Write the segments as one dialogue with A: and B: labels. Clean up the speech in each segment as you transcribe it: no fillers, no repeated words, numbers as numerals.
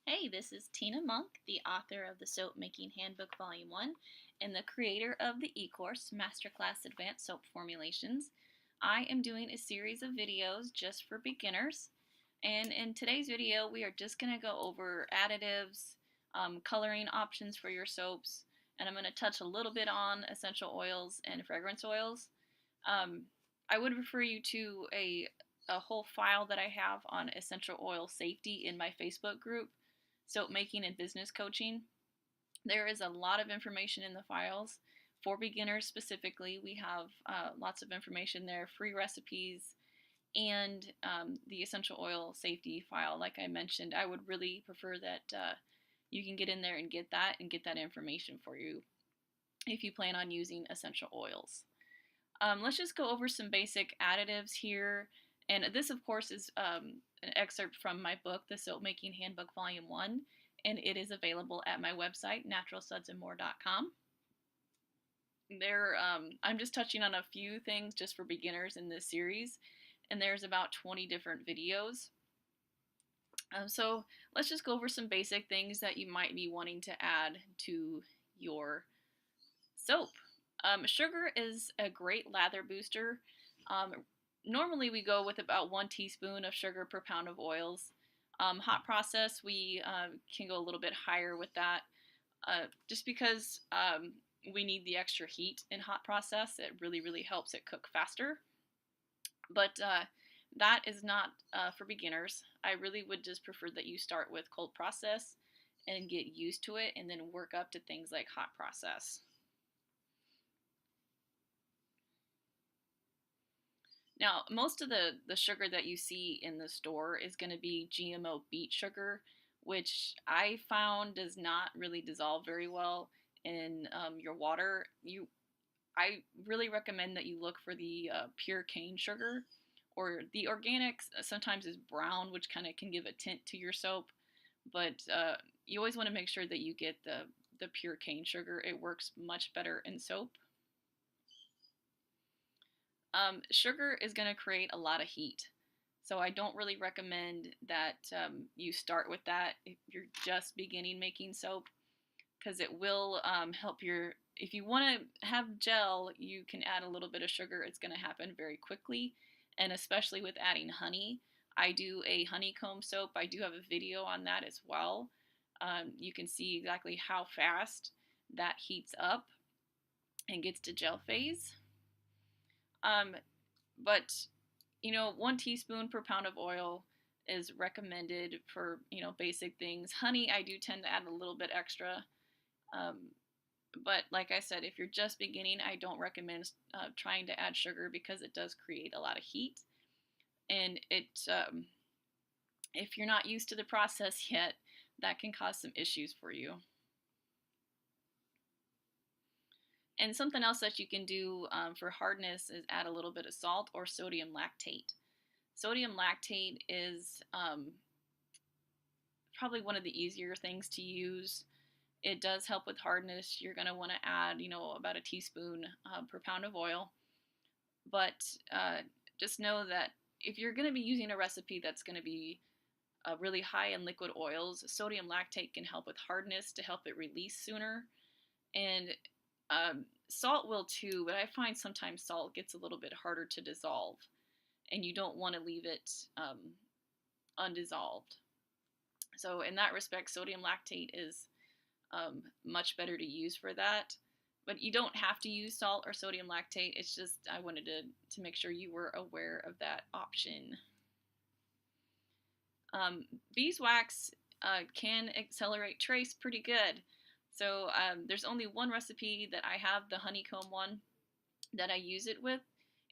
A: Hey, this is Tina Moenck, the author of the Soap Making Handbook Volume 1 and the creator of the e-course Masterclass Advanced Soap Formulations. I am doing a series of videos just for beginners, and in today's video we are just going to go over additives, coloring options for your soaps, and I'm going to touch a little bit on essential oils and fragrance oils. I would refer you to a whole file that I have on essential oil safety in my Facebook group, Soap Making and Business Coaching. There is a lot of information in the files. For beginners specifically, we have lots of information there, free recipes, and the essential oil safety file. Like I mentioned, I would really prefer that you can get in there and get that information for you if you plan on using essential oils. Let's just go over some basic additives here. And this, of course, is an excerpt from my book, The Soap Making Handbook Volume 1, and it is available at my website, naturalsudsandmore.com. I'm just touching on a few things just for beginners in this series, and there's about 20 different videos. So let's just go over some basic things that you might be wanting to add to your soap. Sugar is a great lather booster. Normally we go with about 1 teaspoon of sugar per pound of oils. Hot process, we can go a little bit higher with that just because we need the extra heat in hot process. It really helps it cook faster. But that is not for beginners. I really would just prefer that you start with cold process and get used to it and then work up to things like hot process. Now, most of the sugar that you see in the store is going to be GMO beet sugar, which I found does not really dissolve very well in your water. I really recommend that you look for the pure cane sugar, or the organics sometimes is brown, which kind of can give a tint to your soap, but you always want to make sure that you get the pure cane sugar. It works much better in soap. Sugar is going to create a lot of heat, so I don't really recommend that you start with that if you're just beginning making soap, because it will help if you want to have gel, you can add a little bit of sugar. It's going to happen very quickly, and especially with adding honey. I do a honeycomb soap. I do have a video on that as well. You can see exactly how fast that heats up and gets to gel phase. But 1 teaspoon per pound of oil is recommended for basic things. Honey, I do tend to add a little bit extra, but like I said, if you're just beginning, I don't recommend trying to add sugar because it does create a lot of heat, and if you're not used to the process yet, that can cause some issues for you. And something else that you can do for hardness is add a little bit of salt or sodium lactate. Sodium lactate is probably one of the easier things to use. It does help with hardness. You're going to want to add, about a teaspoon per pound of oil. But just know that if you're going to be using a recipe that's going to be really high in liquid oils, sodium lactate can help with hardness to help it release sooner. And salt will too, but I find sometimes salt gets a little bit harder to dissolve, and you don't want to leave it undissolved. So in that respect, sodium lactate is much better to use for that. But you don't have to use salt or sodium lactate. It's just I wanted to make sure you were aware of that option. Beeswax can accelerate trace pretty good. So there's only one recipe that I have, the honeycomb one, that I use it with,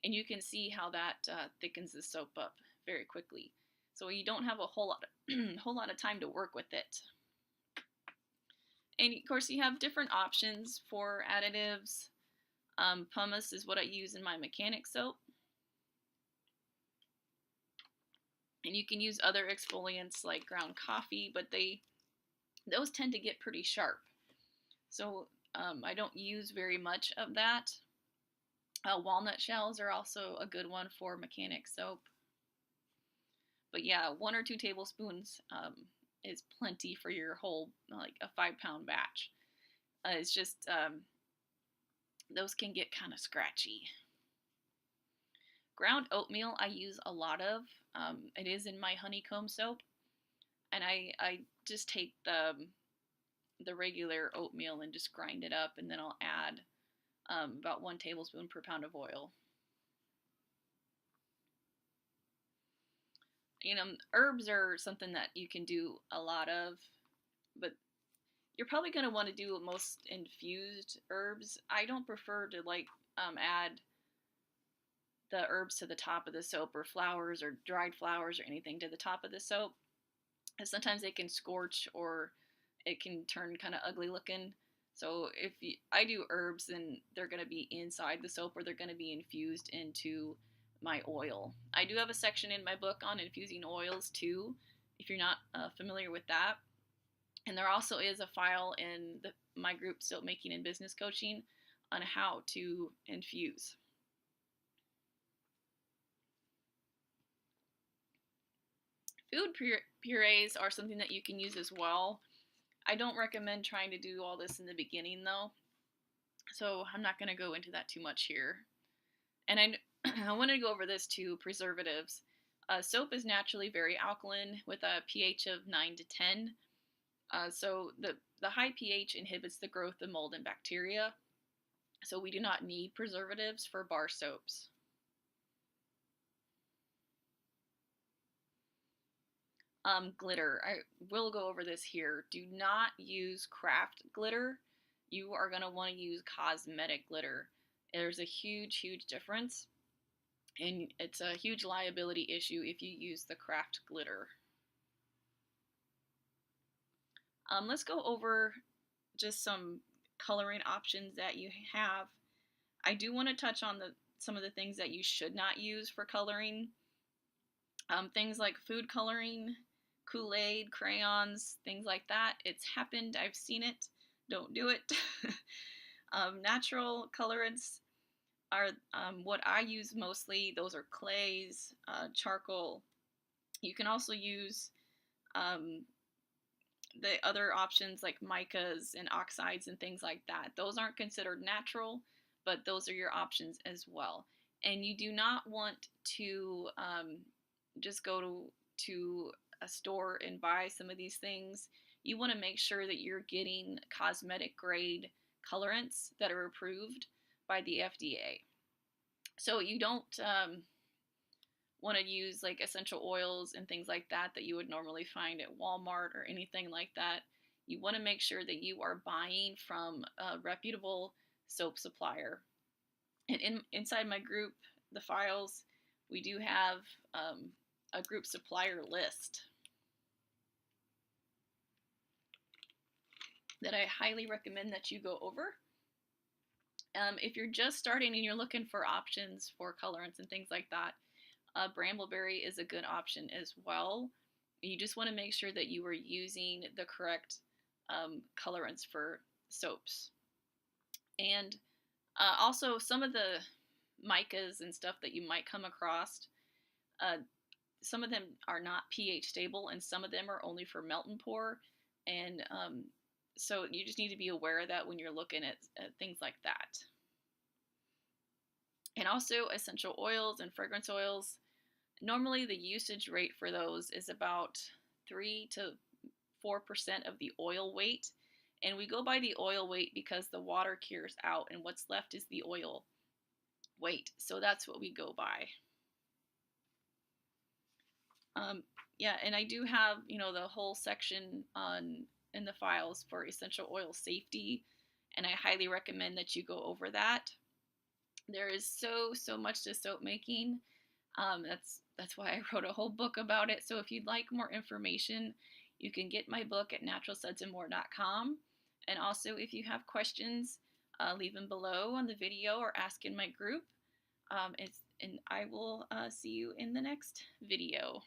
A: and you can see how that thickens the soap up very quickly. So you don't have a whole lot of time to work with it. And of course you have different options for additives. Pumice is what I use in my mechanic soap. And you can use other exfoliants like ground coffee, but those tend to get pretty sharp. So I don't use very much of that. Walnut shells are also a good one for mechanic soap. But yeah, 1 or 2 tablespoons is plenty for your whole, like a 5-pound batch. It's just, those can get kind of scratchy. Ground oatmeal I use a lot of. It is in my honeycomb soap, and I just take the regular oatmeal and just grind it up, and then I'll add about 1 tablespoon per pound of oil. Herbs are something that you can do a lot of, but you're probably going to want to do most infused herbs. I don't prefer to add the herbs to the top of the soap, or flowers or dried flowers or anything to the top of the soap. And sometimes they can scorch, or it can turn kind of ugly looking. So if I do herbs, then they're going to be inside the soap, or they're going to be infused into my oil. I do have a section in my book on infusing oils too, if you're not familiar with that. And there also is a file in my group, Soap Making and Business Coaching, on how to infuse. Food purees are something that you can use as well. I don't recommend trying to do all this in the beginning though, so I'm not going to go into that too much here. And I want to go over this too, preservatives. Soap is naturally very alkaline with a pH of 9 to 10. So the high pH inhibits the growth of mold and bacteria. So we do not need preservatives for bar soaps. Glitter. I will go over this here. Do not use craft glitter. You are going to want to use cosmetic glitter. There's a huge, huge difference, and it's a huge liability issue if you use the craft glitter. Let's go over just some coloring options that you have. I do want to touch on some of the things that you should not use for coloring. Things like food coloring, Kool-Aid, crayons, things like that. It's happened. I've seen it. Don't do it. Natural colorants are what I use mostly. Those are clays, charcoal. You can also use the other options like micas and oxides and things like that. Those aren't considered natural, but those are your options as well. And you do not want to just go to a store and buy some of these things. You want to make sure that you're getting cosmetic grade colorants that are approved by the FDA. So you don't want to use like essential oils and things like that you would normally find at Walmart or anything like that. You want to make sure that you are buying from a reputable soap supplier. And inside my group, the files, we do have a group supplier list that I highly recommend that you go over. If you're just starting and you're looking for options for colorants and things like that, Brambleberry is a good option as well. You just want to make sure that you are using the correct colorants for soaps. And also some of the micas and stuff that you might come across, some of them are not pH stable, and some of them are only for melt and pour. And so you just need to be aware of that when you're looking at things like that. And also essential oils and fragrance oils. Normally the usage rate for those is about 3 to 4% of the oil weight. And we go by the oil weight because the water cures out and what's left is the oil weight. So that's what we go by. Yeah, and I do have, the whole section in the files for essential oil safety, and I highly recommend that you go over that. There is so much to soap making. That's why I wrote a whole book about it. So if you'd like more information, you can get my book at naturalsudsandmore.com. And also, if you have questions, leave them below on the video or ask in my group. And I will see you in the next video.